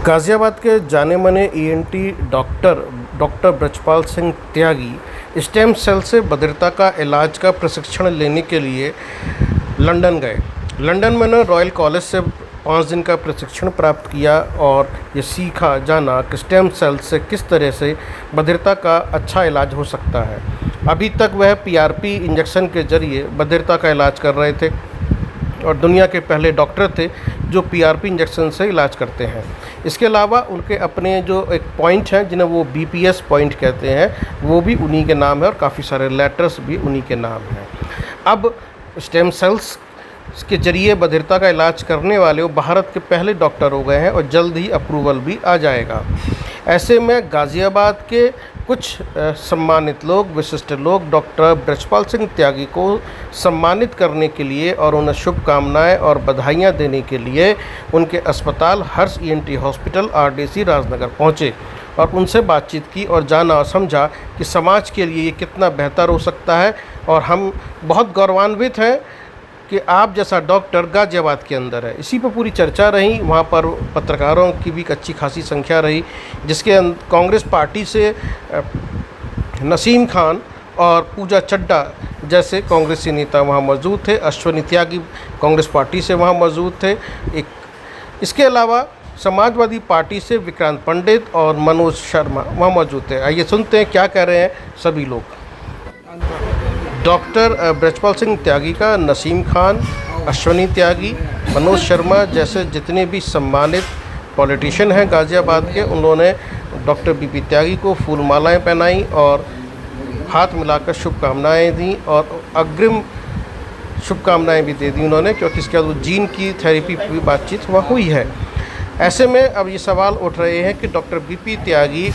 गाज़ियाबाद के जाने-माने ENT doctor Brijpal Singh त्यागी stem cell से बधिरता का इलाज का प्रशिक्षण लेने के लिए लंदन गए। लंदन में उन्होंने रॉयल कॉलेज से 5 दिन का प्रशिक्षण प्राप्त किया और ये सीखा जाना कि स्टेम सेल से किस तरह से बधिरता का अच्छा इलाज हो सकता है। अभी तक वह पीआरपी इंजेक्शन के ज़रिए बधिरता का इलाज कर रहे थे और दुनिया के पहले डॉक्टर थे जो पीआरपी इंजेक्शन से इलाज करते हैं। इसके अलावा उनके अपने जो एक पॉइंट हैं जिन्हें वो बीपीएस पॉइंट कहते हैं, वो भी उन्हीं के नाम है और काफ़ी सारे लेटर्स भी उन्हीं के नाम हैं। अब स्टेम सेल्स के ज़रिए बधिरता का इलाज करने वाले वो भारत के पहले डॉक्टर हो गए हैं और जल्द ही अप्रूवल भी आ जाएगा। ऐसे में गाज़ियाबाद के कुछ सम्मानित लोग, विशिष्ट लोग डॉक्टर बृजपाल सिंह त्यागी को सम्मानित करने के लिए और उन्हें शुभकामनाएं और बधाइयां देने के लिए उनके अस्पताल हर्ष ईएनटी हॉस्पिटल आरडीसी राजनगर पहुंचे और उनसे बातचीत की और जाना और समझा कि समाज के लिए ये कितना बेहतर हो सकता है। और हम बहुत गौरवान्वित हैं कि आप जैसा डॉक्टर गाज़ियाबाद के अंदर है। इसी पर पूरी चर्चा रही, वहाँ पर पत्रकारों की भी अच्छी खासी संख्या रही, जिसके कांग्रेस पार्टी से नसीम खान और पूजा चड्डा जैसे कांग्रेसी नेता वहाँ मौजूद थे। अश्वनी त्यागी कांग्रेस पार्टी से वहाँ मौजूद थे। इसके अलावा समाजवादी पार्टी से विक्रांत पंडित और मनोज शर्मा वहाँ मौजूद थे। आइए सुनते हैं क्या कह रहे हैं सभी लोग। डॉक्टर बृजपाल सिंह त्यागी का नसीम खान, अश्वनी त्यागी, मनोज शर्मा जैसे जितने भी सम्मानित पॉलिटिशियन हैं गाज़ियाबाद के, उन्होंने डॉक्टर बीपी त्यागी को फूल मालाएँ पहनाई और हाथ मिलाकर शुभकामनाएँ दी और अग्रिम शुभकामनाएँ भी दे दी उन्होंने, क्योंकि इसके बाद जीन की थेरेपी की बातचीत वहाँ हुई है। ऐसे में अब ये सवाल उठ रहे हैं कि डॉक्टर बीपी त्यागी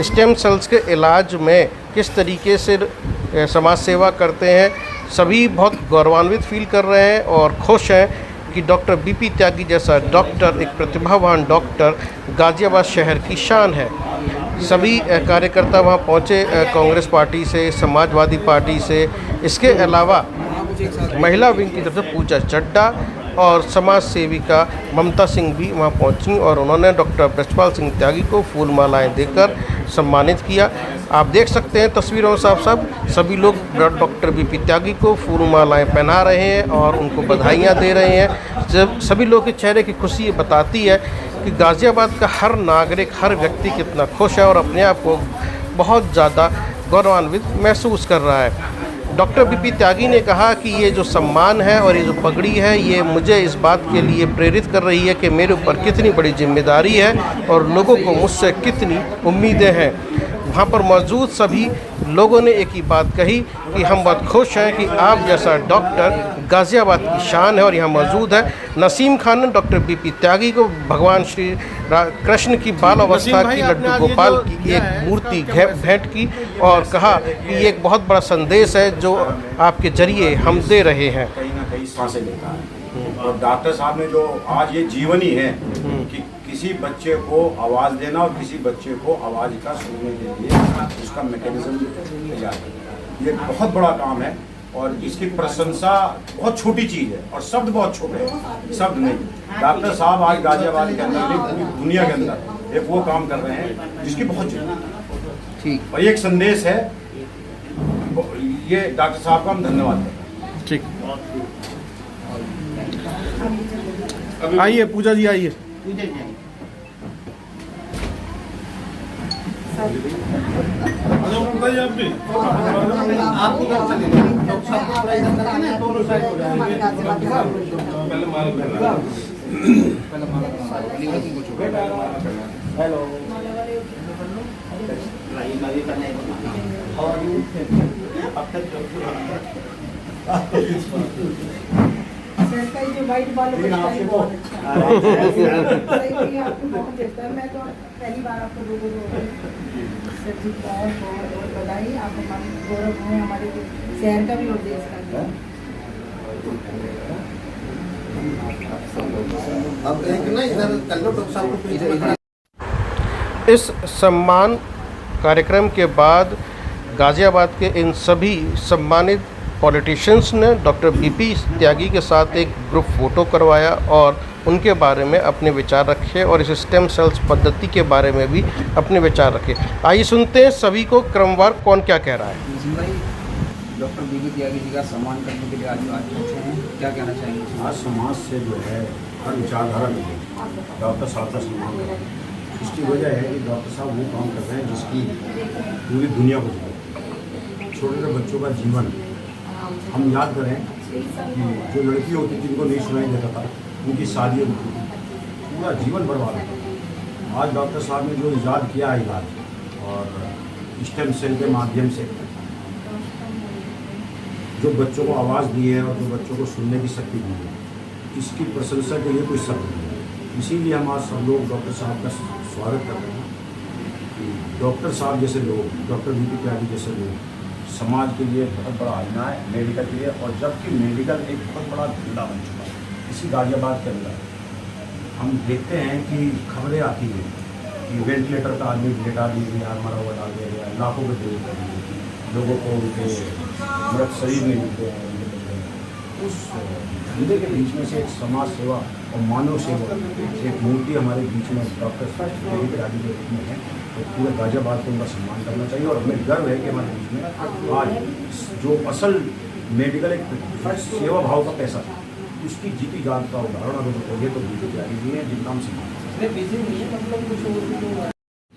स्टेम सेल्स के इलाज में किस तरीके से समाज सेवा करते हैं। सभी बहुत गौरवान्वित फील कर रहे हैं और खुश हैं कि डॉक्टर बीपी त्यागी जैसा डॉक्टर, एक प्रतिभावान डॉक्टर गाज़ियाबाद शहर की शान है। सभी कार्यकर्ता वहां पहुंचे, कांग्रेस पार्टी से, समाजवादी पार्टी से। इसके अलावा महिला विंग की तरफ से पूजा चड्डा और समाज सेविका ममता सिंह भी वहां पहुंची और उन्होंने डॉक्टर बृजपाल सिंह त्यागी को फूल मालाएँ देकर सम्मानित किया। आप देख सकते हैं तस्वीरों में साफ सभी लोग डॉक्टर बीपी त्यागी को फूल मालाएँ पहना रहे हैं और उनको बधाइयाँ दे रहे हैं। जब सभी लोगों के चेहरे की खुशी ये बताती है कि गाज़ियाबाद का हर नागरिक, हर व्यक्ति कितना खुश है और अपने आप को बहुत ज़्यादा गौरवान्वित महसूस कर रहा है। डॉक्टर बीपी त्यागी ने कहा कि ये जो सम्मान है और ये जो पगड़ी है, ये मुझे इस बात के लिए प्रेरित कर रही है कि मेरे ऊपर कितनी बड़ी जिम्मेदारी है और लोगों को मुझसे कितनी उम्मीदें हैं। वहाँ पर मौजूद सभी लोगों ने एक ही बात कही कि हम बहुत खुश हैं कि आप जैसा डॉक्टर गाज़ियाबाद की शान है और यहाँ मौजूद है। नसीम खान ने डॉक्टर बीपी त्यागी को भगवान श्री कृष्ण की बाल अवस्था की लड्डू गोपाल की एक मूर्ति भेंट की और कहा कि ये एक बहुत बड़ा संदेश है जो आपके जरिए हम दे रहे हैं। कहीं ना कहीं सांसें लेता है और डॉक्टर साहब ने जो आज ये जीवनी है कि किसी बच्चे को आवाज़ देना और किसी बच्चे को आवाज़ का सुनने के लिए उसका मैकेनिज्म तैयार करना, ये बहुत बड़ा काम है और इसकी प्रशंसा बहुत छोटी चीज़ है और शब्द बहुत छोटे हैं, शब्द नहीं। डॉक्टर साहब आज गाज़ियाबाद के अंदर नहीं, पूरी दुनिया के अंदर एक वो काम कर रहे हैं जिसकी बहुत जरूरत है और ये एक संदेश है। ये डॉक्टर साहब का हम धन्यवाद करते हैं। ठीक, आइए पूजा जी, आइए। जो वाइट बालों का स्टाइल बहुत अच्छा है। आपको बहुत अच्छा है। मैं तो पहली बार आपको सर जी बहुत बधाई। आप हमारे गौरव हैं, हमारे शहर का भी और देश का भी। अब एक ना इधर कर लो डॉक्टर साहब को। इस सम्मान कार्यक्रम के बाद गाज़ियाबाद के इन सभी सम्मानित पॉलिटिशियंस ने डॉक्टर बीपी त्यागी के साथ एक ग्रुप फ़ोटो करवाया और उनके बारे में अपने विचार रखे और इस स्टेम सेल्स पद्धति के बारे में भी अपने विचार रखे। आइए सुनते हैं सभी को क्रमवार कौन क्या कह रहा है। नितिन भाई, डॉक्टर बीपी त्यागी जी का सम्मान करने के लिए आज पहुंचे हैं, क्या कहना चाहेंगे? आज समाज से जो है हर विचारधारा में डॉक्टर साहब का सम्मान करें। इसकी वजह है कि डॉक्टर साहब वो काम कर रहे हैं जिसकी पूरी दुनिया को जोड़े। छोटे छोटे बच्चों का जीवन हम याद करें कि जो लड़की होती थी जिनको नहीं सुनाई देता था, उनकी शादी होती थी, पूरा जीवन बर्बाद होता। आज डॉक्टर साहब ने जो ईजाद किया है इलाज और स्टेम सेल के माध्यम से जो बच्चों को आवाज़ दी है और जो बच्चों को सुनने की शक्ति दी है, इसकी प्रशंसा के लिए कोई शब्द नहीं है। इसीलिए हम आज सब लोग डॉक्टर साहब का स्वागत कर रहे हैं कि डॉक्टर साहब जैसे लोग, डॉक्टर बीपी त्यागी जैसे लोग समाज के लिए बहुत बड़ा आईना है मेडिकल के लिए। और जबकि मेडिकल एक बहुत बड़ा धंधा बन चुका है इसी गाजियाबाद के अंदर। हम देखते हैं कि खबरें आती हैं कि वेंटिलेटर का आदमी लेटा दिया गया, मरा हुआ डाल दिया गया, लाखों के बिल कर दिए, लोगों को उनके मृत शरीर नहीं मिलते हैं। उस धंधे के बीच में से एक समाज सेवा और मानव सेवा एक मूर्ति हमारे बीच में डॉक्टर बीपी त्यागी के रूप में है, तो पूरे गाजियाबाद को उनका सम्मान करना चाहिए। और हमें गर्व है कि हमारे बीच में आज जो असल मेडिकल एक सेवा भाव का पैसा था, उसकी जीती जात का उदाहरण अगर कहिए तो बीपी त्यागी जी हैं, जिनका हम सम्मान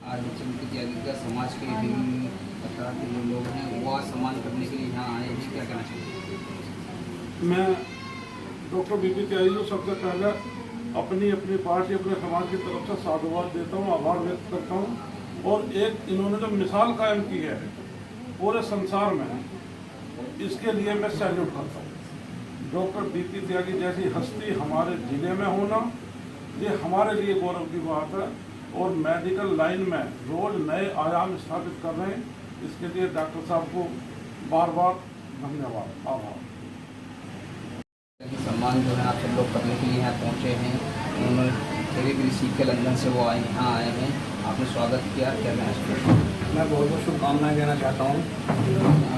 आज डॉक्टर बीपी त्यागी का समाज के विभिन्न प्रकार के जो लोग हैं वो आज सम्मान करने के लिए यहाँ आए हैं, क्या कहना चाहिए? मैं डॉक्टर बीपी त्यागी को सबसे पहले अपनी पार्टी अपने समाज की तरफ से साधुवाद देता हूँ, आभार व्यक्त करता हूँ। और एक इन्होंने जो मिसाल कायम की है पूरे संसार में, इसके लिए मैं सैल्यूट करता हूँ। डॉक्टर बीपी त्यागी जैसी हस्ती हमारे जिले में होना ये हमारे लिए गौरव की बात है। और मेडिकल लाइन में रोज नए आयाम स्थापित कर रहे हैं, इसके लिए डॉक्टर साहब को बार बार धन्यवाद, आभार। सम्मान जो है आप सब लोग करने के लिए यहाँ पहुँचे हैं। उन्होंने थेरी भी सीख के लंदन से वो आए यहाँ आए हैं, आपने स्वागत किया, क्या कहना चाहिए? मैं बहुत बहुत शुभकामनाएं देना चाहता हूँ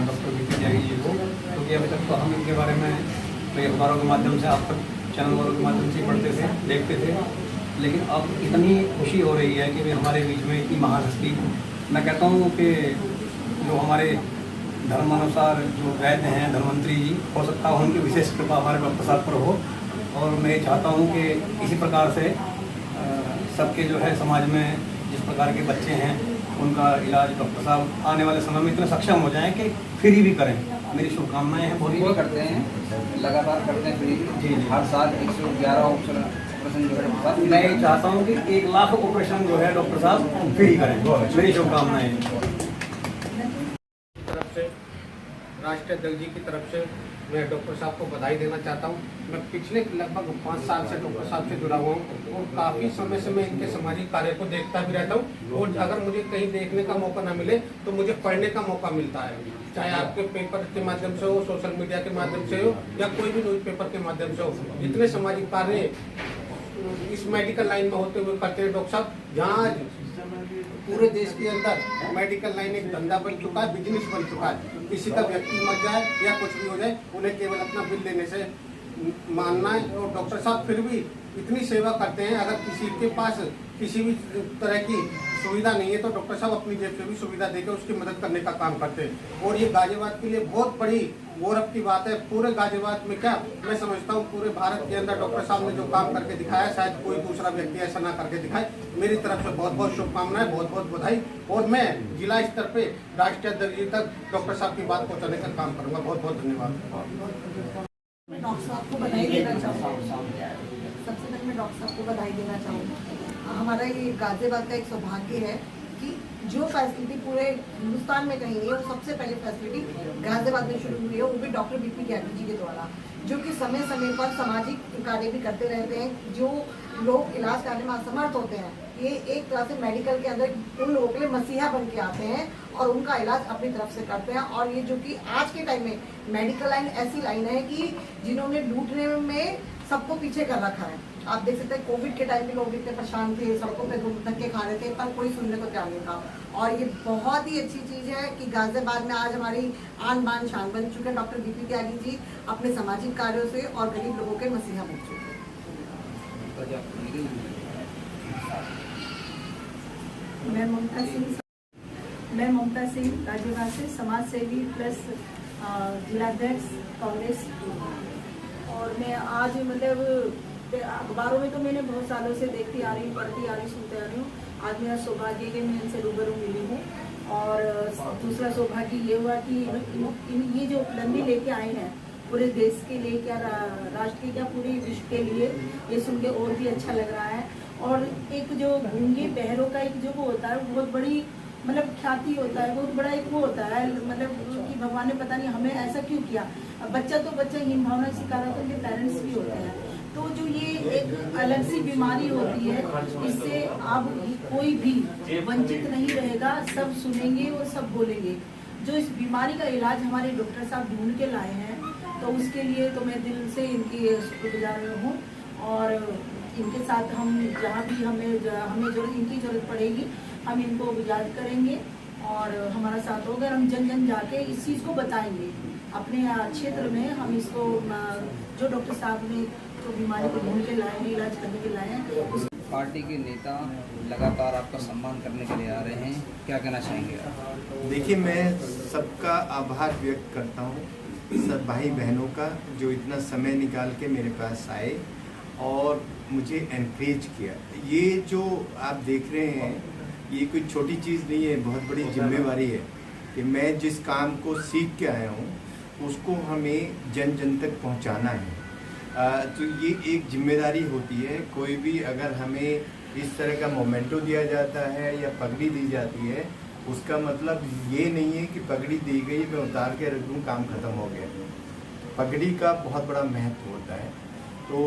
डॉक्टर बीपी त्यागी जी को, क्योंकि अभी तक तो हम इनके बारे में कई अखबारों के माध्यम से, आप तक चैनल वालों के माध्यम से पढ़ते थे, देखते थे, लेकिन अब इतनी खुशी हो रही है कि वे हमारे बीच में इतनी महान हस्ती। मैं कहता हूँ कि जो हमारे धर्मानुसार जो वैद्य हैं धर्मंत्री जी, हो सकता है उनकी विशेष कृपा हमारे डॉक्टर साहब पर हो। और मैं चाहता हूँ कि इसी प्रकार से सबके जो है समाज में जिस प्रकार के बच्चे हैं उनका इलाज डॉक्टर साहब आने वाले समय में इतने सक्षम हो जाएं कि फ्री भी करें। मेरी शुभकामनाएं हैं। फ्री भी करते हैं, लगातार करते हैं फ्री। जी हर साल 111 ऑपरेशन जो है। मैं ये चाहता हूँ कि 1 लाख ऑपरेशन जो है डॉक्टर साहब फ्री करें। मेरी शुभकामनाएं हैं। राष्ट्रीय अध्यक्ष जी की तरफ से मैं डॉक्टर साहब को बधाई देना चाहता हूँ। मैं पिछले लगभग 5 साल से डॉक्टर साहब से जुड़ा हुआ हूँ और काफ़ी समय से मैं इनके सामाजिक कार्य को देखता भी रहता हूँ। और अगर मुझे कहीं देखने का मौका ना मिले तो मुझे पढ़ने का मौका मिलता है, चाहे आपके पेपर के माध्यम से हो, सोशल मीडिया के माध्यम से हो, या कोई भी न्यूज़ पेपर के माध्यम से हो। इतने सामाजिक कार्य इस मेडिकल लाइन में होते हुए करते हैं डॉक्टर साहब, जहाँ पूरे देश के अंदर मेडिकल लाइन एक धंधा बन चुका है, बिजनेस बन चुका है। किसी का व्यक्ति मर जाए या कुछ भी हो जाए, उन्हें केवल अपना बिल देने से मानना है। और डॉक्टर साहब फिर भी इतनी सेवा करते हैं, अगर किसी के पास किसी भी तरह की सुविधा नहीं है तो डॉक्टर साहब अपनी जेब से भी सुविधा देकर उसकी मदद करने का काम करते हैं। और ये गाजियाबाद के लिए बहुत बड़ी गौरव की बात है। पूरे गाजियाबाद में क्या, मैं समझता हूँ पूरे भारत के अंदर डॉक्टर साहब ने जो काम करके दिखाया, शायद कोई दूसरा व्यक्ति ऐसा ना करके दिखाए। मेरी तरफ से बहुत बहुत शुभकामनाएं, बहुत बहुत बधाई। और मैं जिला स्तर पे राष्ट्रीय अध्यक्ष जी तक डॉक्टर साहब की बात पहुँचाने का काम करूँगा। बहुत बहुत धन्यवाद। डॉक्टर साहब को बधाई देना चाहूँगी। सबसे पहले मैं डॉक्टर साहब को बधाई देना चाहूँगी। हमारा ये गाजियाबाद का एक सौभाग्य है कि जो फैसिलिटी पूरे हिंदुस्तान में कहीं नहीं है, वो सबसे पहले फैसिलिटी गाजियाबाद में शुरू हुई है, वो भी डॉक्टर बीपी त्यागी जी के द्वारा, जो कि समय समय पर सामाजिक कार्य भी करते रहते हैं। जो लोग इलाज करने में असमर्थ होते हैं, ये एक तरह से मेडिकल के अंदर उन लोगों के लिए मसीहा बन के आते हैं और उनका इलाज अपनी तरफ से करते हैं। और ये जो कि आज के टाइम में मेडिकल लाइन ऐसी लाइन है कि जिन्होंने लूटने में सबको पीछे कर रखा है। आप देख सकते हैं कोविड के टाइम में लोग इतने परेशान थे, सड़कों पे धक्के खा रहे थे, पर कोई सुनने को तैयार नहीं था। और ये बहुत ही अच्छी चीज़ है कि गाजियाबाद में आज हमारी आन बान शान बन चुके हैं। डॉक्टर बीपी त्यागी जी अपने सामाजिक कार्यों से और गरीब लोगों के मसीहा बन चुके हैं। ताज़ा अपनी मैं ममता सिंह गाजियाबाद से समाज सेवी प्लस जिलाध्यक्ष कांग्रेस। और मैं आज मतलब अखबारों में तो मैंने बहुत सालों से देखती आ रही हूँ, पढ़ती आ रही, सुनते आ रही हूँ। आज मेरा सौभाग्य है कि मैं इनसे रूबरू मिली हूँ। और दूसरा सौभाग्य ये हुआ कि ये जो उपलब्धि लेके आए हैं पूरे देश के लिए, क्या राष्ट्र के, क्या पूरे विश्व के लिए, ये सुन के और भी अच्छा लग रहा है। और एक जो गूंगे बहरों का एक जो वो होता है, बहुत बड़ी मतलब ख्याति होता है, बहुत बड़ा एक वो होता है, मतलब कि भगवान ने पता नहीं हमें ऐसा क्यों किया। बच्चा तो बच्चा हीन भावना शिकार होता है, उनके पेरेंट्स भी होते हैं। तो जो ये एक अलग सी बीमारी होती है, इससे अब कोई भी वंचित नहीं रहेगा, सब सुनेंगे और सब बोलेंगे। जो इस बीमारी का इलाज हमारे डॉक्टर साहब ढूंढ के लाए हैं, तो उसके लिए तो मैं दिल से इनकी शुक्रगुजार हूँ। और इनके साथ हम जहाँ भी हमें जरूरत, इनकी ज़रूरत पड़ेगी, हम इनको याद करेंगे और हमारा साथ होगा। हम जन जन जाके इस चीज़ को बताएंगे अपने क्षेत्र में। हम इसको जो डॉक्टर साहब ने जो बीमारी को ढूंढ के लाए हैं, इलाज करने के लाए हैं। पार्टी के नेता लगातार आपका सम्मान करने के लिए आ रहे हैं, क्या कहना चाहेंगे आप? देखिए, मैं सबका आभार व्यक्त करता हूँ, सब भाई बहनों का, जो इतना समय निकाल के मेरे पास आए और मुझे एनकरेज किया। ये जो आप देख रहे हैं, ये कोई छोटी चीज़ नहीं है, बहुत बड़ी जिम्मेवारी है कि मैं जिस काम को सीख के आया हूँ उसको हमें जन जन तक पहुँचाना है। तो ये एक जिम्मेदारी होती है। कोई भी अगर हमें इस तरह का मोमेंटो दिया जाता है या पगड़ी दी जाती है, उसका मतलब ये नहीं है कि पगड़ी दी गई, मैं उतार के रख दूँ, काम ख़त्म हो गया। पगड़ी का बहुत बड़ा महत्व होता है। तो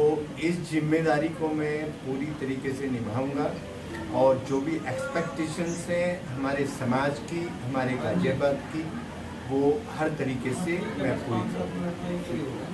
इस जिम्मेदारी को मैं पूरी तरीके से निभाऊंगा और जो भी एक्सपेक्टेशंस हैं हमारे समाज की, हमारे गाजियाबाद की, वो हर तरीके से मैं पूरी करूँगा।